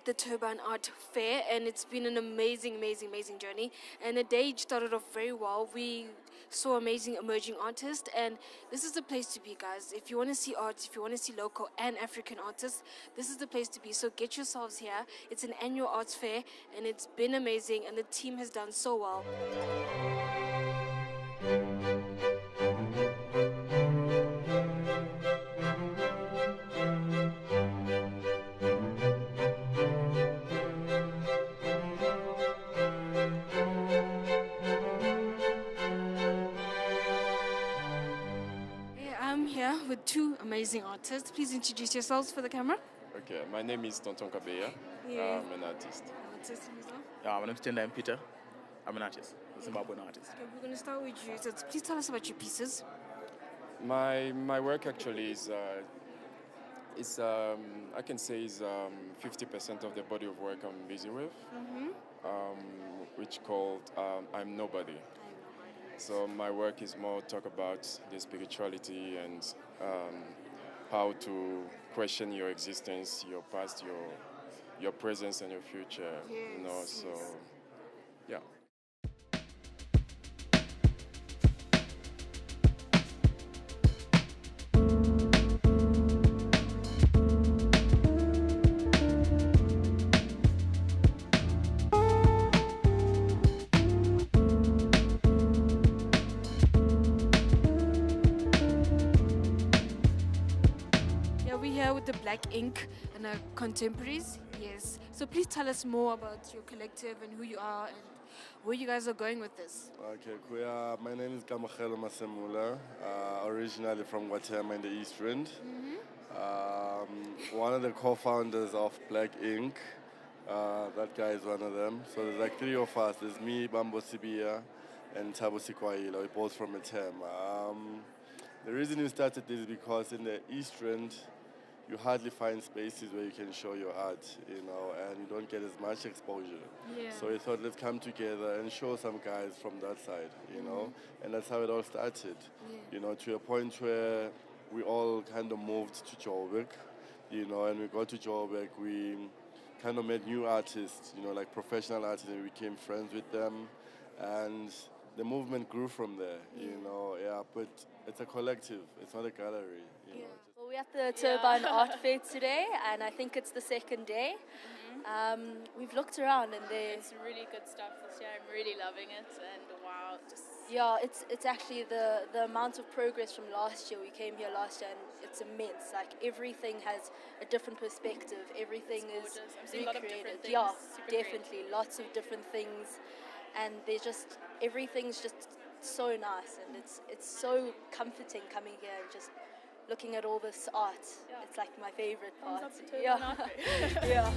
the Turbine Art Fair, and it's been an amazing journey. And the day started off very well. We saw amazing emerging artists, and this is the place to be, guys. If you want to see art, if you want to see local and African artists, this is the place to be. So get yourselves here. It's an annual arts fair, and it's been amazing, and the team has done so well. I'm here with two amazing artists. Please introduce yourselves for the camera. Okay, my name is Tonton Kabeya. Yeah. I'm an artist. Artist himself. Yeah, my name is Tendai Peter. I'm an artist, a Zimbabwean artist. Okay, we're going to start with you. So please tell us about your pieces. My work actually is I can say is 50% of the body of work I'm busy with, which called I'm Nobody. So my work is more talk about the spirituality and how to question your existence, your past, your presence, and your future. Yes, So yeah. We're here with the Black Ink and our contemporaries. Yes. So please tell us more about your collective and who you are and where you guys are going with this. Okay, Kuya. My name is Mbhele Masemula, originally from Guatemala in the East Rand. One of the co-founders of Black Ink. That guy is one of them. So there's like three of us. There's me, Bambo Sibia, and Thabo Sikwaila. We're both from Etem. The reason we started this is because in the East Rand, you hardly find spaces where you can show your art, and you don't get as much exposure. Yeah. So we thought, let's come together and show some guys from that side, and that's how it all started. Yeah. To a point where we all kind of moved to Joburg, and we got to Joburg, we kind of met new artists, like professional artists, and we became friends with them, and the movement grew from there, but it's a collective, it's not a gallery, Well, we're at the Turbine Art Fair today, and I think it's the second day. We've looked around and It's really good stuff this year. I'm really loving it, and wow, it's actually the amount of progress from last year. We came here last year and it's immense. Like everything has a different perspective. Everything is gorgeous. I'm seeing a lot of different recreated. things. Yeah, Super definitely. Lots of different things, and everything's just so nice, and it's so comforting coming here and just looking at all this art. Yeah. It's like my favorite Thumbs part. up to Turbine Art Fair. Yeah.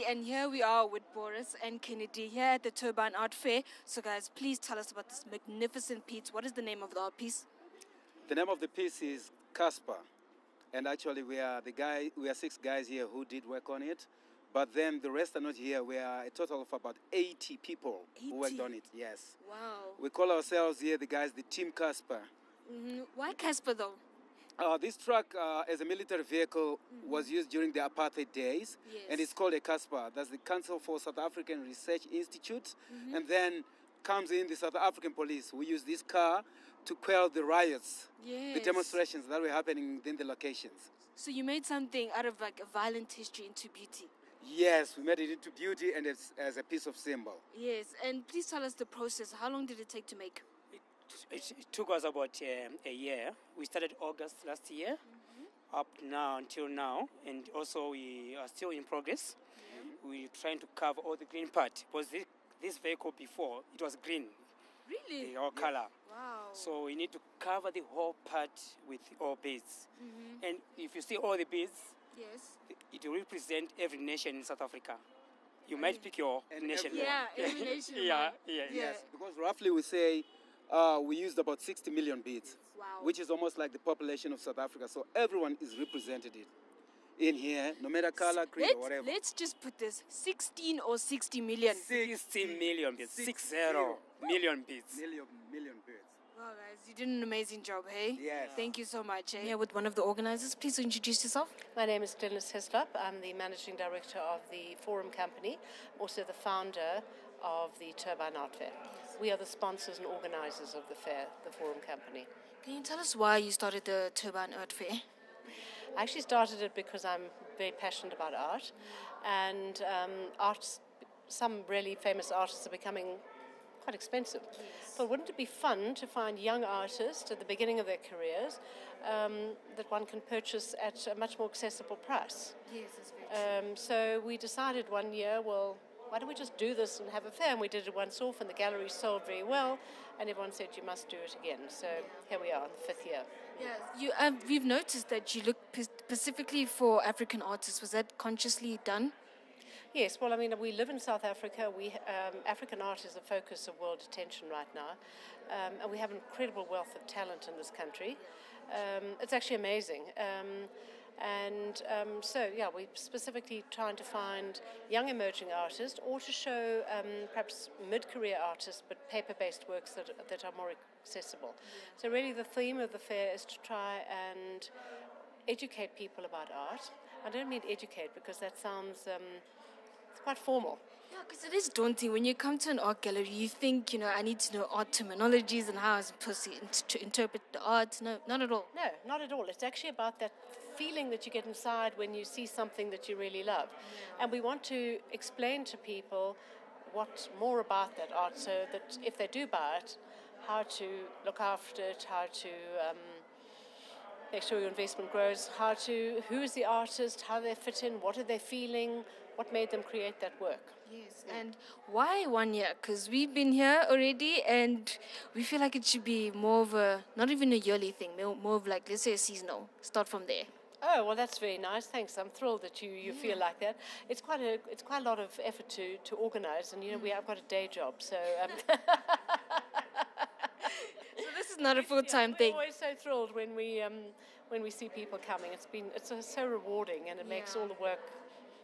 And here we are with Boris and Kennedy here at the Turbine Art Fair. So guys, please tell us about this magnificent piece. What is the name of the art piece? The name of the piece is Casper, and actually we are 6 guys here who did work on it, but then the rest are not here. We are a total of about 80 people who worked on it. Yes. Wow. We call ourselves here the guys the Team Casper. Why Casper though? This truck, as a military vehicle, was used during the apartheid days, and it's called a CASPA. That's the Council for South African Research Institute, and then comes in the South African police. We use this car to quell the riots, the demonstrations that were happening within the locations. So you made something out of like a violent history into beauty. Yes, we made it into beauty and as a piece of symbol. Yes, and please tell us the process. How long did it take to make? It took us about a year. We started August last year, up now until now, and also we are still in progress. We're trying to cover all the green part, because this vehicle before, it was green. Really? The whole color. Wow. So we need to cover the whole part with all beads. And if you see all the beads, yes, it will represent every nation in South Africa. you might pick your And nation. Yeah, elimination. Yeah, yeah, Yeah. Because roughly we say we used about 60 million beads, Wow. which is almost like the population of South Africa. So everyone is represented in here, no matter color, creed, or whatever. Let's just put this 16 or 60 million. 60 million beats. 60 million beats. Million beads. Wow, guys, you did an amazing job, hey? Yes. Thank you so much. Here with one of the organizers. Please introduce yourself. My name is Glynis Hislop. I'm the managing director of the Forum Company, also the founder of the Turbine Art Fair. We are the sponsors and organizers of the fair, the Forum Company. Can you tell us why you started the Turbine Art Fair? I actually started it because I'm very passionate about art, and some really famous artists are becoming quite expensive. But wouldn't it be fun to find young artists at the beginning of their careers that one can purchase at a much more accessible price? Yes, that's very true. So we decided one year, well, why don't we just do this and have a fair? And we did it once off, and the gallery sold very well, and everyone said you must do it again. So here we are, the 5th year. Yeah, we've noticed that you look specifically for African artists. Was that consciously done? Yes, well, I mean, we live in South Africa. African art is the focus of world attention right now, and we have an incredible wealth of talent in this country. It's actually amazing. So, we're specifically trying to find young emerging artists or to show perhaps mid-career artists, but paper-based works that are more accessible. So really the theme of the fair is to try and educate people about art. I don't mean educate because that sounds it's quite formal. Yeah, because it is daunting. When you come to an art gallery, you think, I need to know art terminologies and how I'm supposed to interpret the art. No, not at all. No, not at all. It's actually about that feeling that you get inside when you see something that you really love. And we want to explain to people what more about that art so that if they do buy it, how to look after it, how to make sure your investment grows, who is the artist, how they fit in, what are they feeling, what made them create that work. Yes, and why 1 year? Because we've been here already and we feel like it should be more of a, not even a yearly thing, more of like, let's say a seasonal. Start from there. Oh, well, that's very nice. Thanks. I'm thrilled that you feel like that. It's quite a lot of effort to organize, and I've got a day job, so. So this is not a full-time thing. We're always so thrilled when we see people coming. It's so rewarding, and it makes all the work.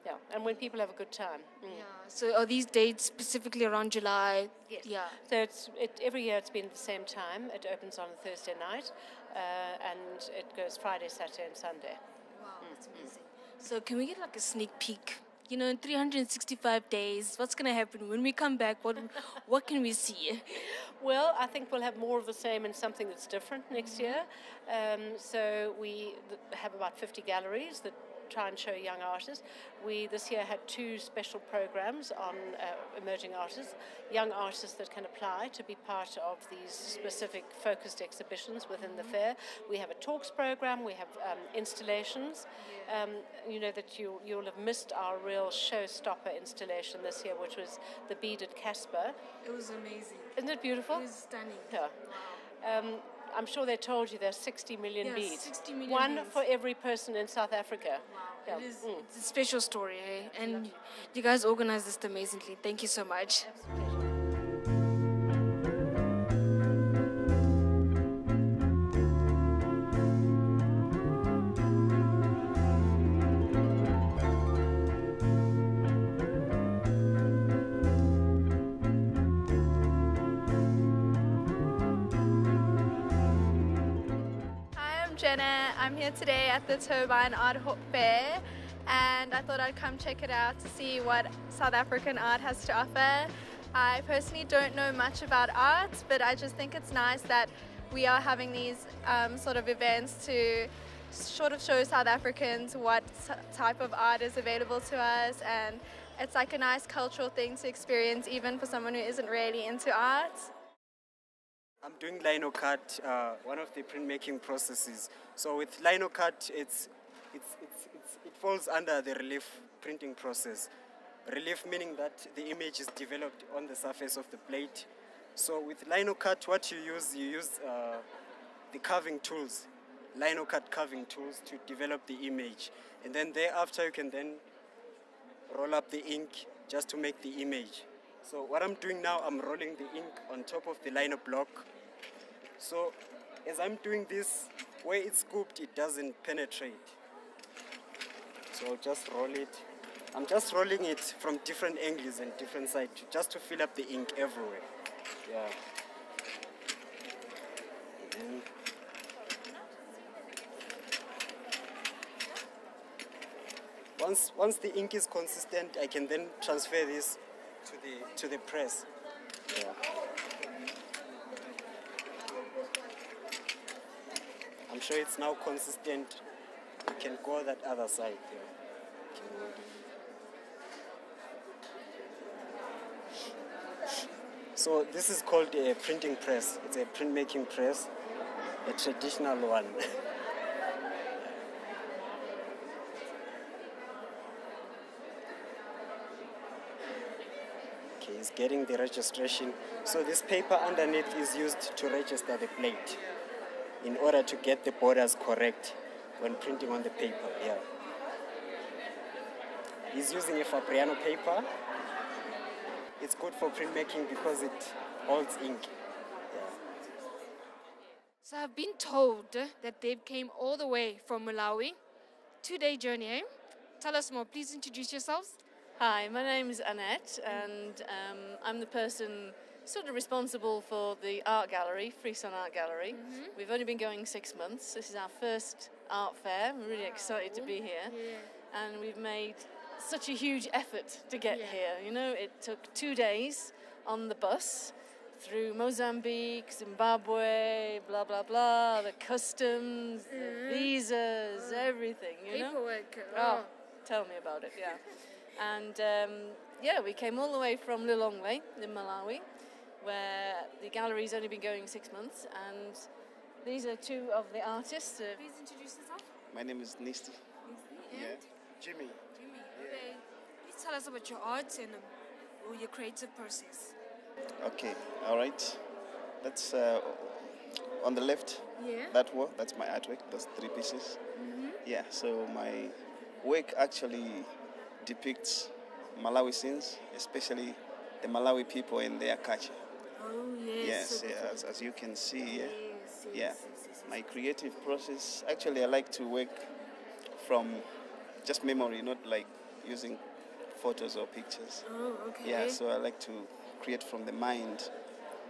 Yeah, and when people have a good time. Yeah. So are these dates specifically around July? Yes. Yeah. So every year it's been at the same time. It opens on a Thursday night, and it goes Friday, Saturday, and Sunday. Wow, that's amazing. So can we get like a sneak peek? In 365 days, what's going to happen when we come back? What can we see? Well, I think we'll have more of the same and something that's different next year. So we have about 50 galleries that try and show young artists. We this year had 2 special programs on emerging artists, young artists that can apply to be part of these specific focused exhibitions within the fair. We have a talks program, we have installations. That you'll have missed our real showstopper installation this year, which was the beaded Casper. It was amazing. Isn't it beautiful? It was stunning. Yeah. I'm sure they told you there's 60 million beads. 60 million One beads. for every person in South Africa. Wow. It's a special story, eh? And you guys organized this amazingly. Thank you so much. I'm here today at the Turbine Art Fair, and I thought I'd come check it out to see what South African art has to offer. I personally don't know much about art, but I just think it's nice that we are having these sort of events to sort of show South Africans what type of art is available to us, and it's like a nice cultural thing to experience even for someone who isn't really into art. I'm doing lino cut, one of the printmaking processes. So with lino cut, it falls under the relief printing process. Relief meaning that the image is developed on the surface of the plate. So with lino cut, what you use the carving tools, lino cut carving tools to develop the image. And then thereafter you can then roll up the ink just to make the image. So what I'm doing now, I'm rolling the ink on top of the lino block. So as I'm doing this, where it's scooped, it doesn't penetrate. So I'll just roll it. I'm just rolling it from different angles and different sides, just to fill up the ink everywhere. Yeah. Once the ink is consistent, I can then transfer this to the press. Yeah. I'm sure it's now consistent. You can go that other side. Yeah. So this is called a printing press. It's a printmaking press, a traditional one. Okay, it's getting the registration. So this paper underneath is used to register the plate in order to get the borders correct when printing on the paper. Yeah. He's using a Fabriano paper. It's good for printmaking because it holds ink. Yeah. So I've been told that they came all the way from Malawi. 2-day journey, eh? Tell us more. Please introduce yourselves. Hi, my name is Annette, and I'm the person sort of responsible for the art gallery, Freeson Art Gallery. We've only been going 6 months. This is our first art fair. We're really excited to be here. Yeah. And we've made such a huge effort to get here. You know, it took 2 days on the bus through Mozambique, Zimbabwe, blah, blah, blah, the customs, the visas, everything, you know? Paperwork. Oh, tell me about it, yeah. And we came all the way from Lilongwe in Malawi, where the gallery's only been going 6 months, and these are two of the artists. Please introduce yourself. My name is Nisty. And Jimmy. okay. Please tell us about your art and your creative process. Okay, all right. That's on the left. Yeah. That work, that's my artwork. Those 3 pieces. Yeah. So my work actually depicts Malawi scenes, especially the Malawi people and their culture. Oh yes. Yes, So yeah, as you can see. Yeah. Yes, Yeah. yes. My creative process, actually, I like to work from just memory, not like using photos or pictures. Oh, okay. Yeah, so I like to create from the mind.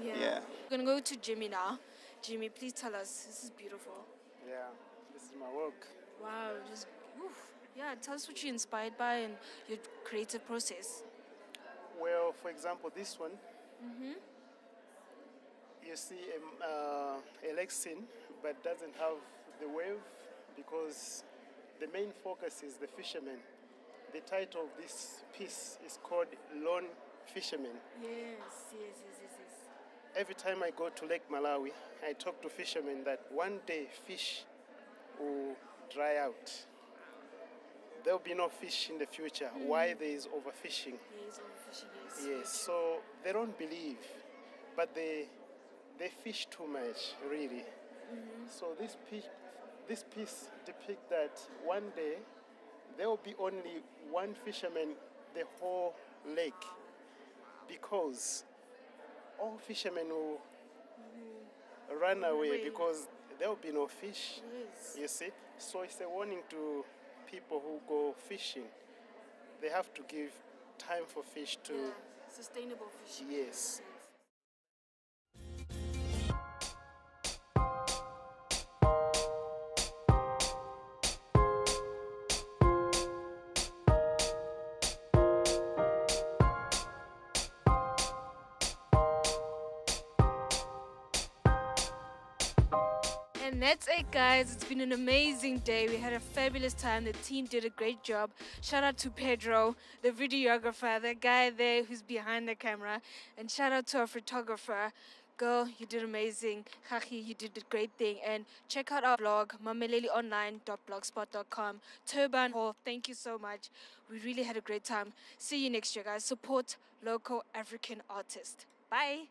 Yeah. We're gonna go to Jimmy now. Jimmy, please tell us. This is beautiful. Yeah, this is my work. Wow, just oof. Yeah, tell us what you're inspired by and your creative process. Well, for example, this one, you see a lake scene, but doesn't have the wave because the main focus is the fisherman. The title of this piece is called Lone Fisherman. Yes. Every time I go to Lake Malawi, I talk to fishermen that one day fish will dry out. There will be no fish in the future. Why there is overfishing? Yes, overfishing, Yes, so they don't believe, but they fish too much, really. So this piece depicts that one day there will be only one fisherman the whole lake, because all fishermen will run away because there will be no fish. Yes. You see, so it's a warning to people who go fishing. They have to give time for fish to Sustainable fishing. Yes. And that's it, guys. It's been an amazing day. We had a fabulous time. The team did a great job. Shout out to Pedro, the videographer, the guy there who's behind the camera. And shout out to our photographer. Girl, you did amazing. Kaki, you did a great thing. And check out our blog, mamaililionline.blogspot.com. Turbine Hall, thank you so much. We really had a great time. See you next year, guys. Support local African artists. Bye.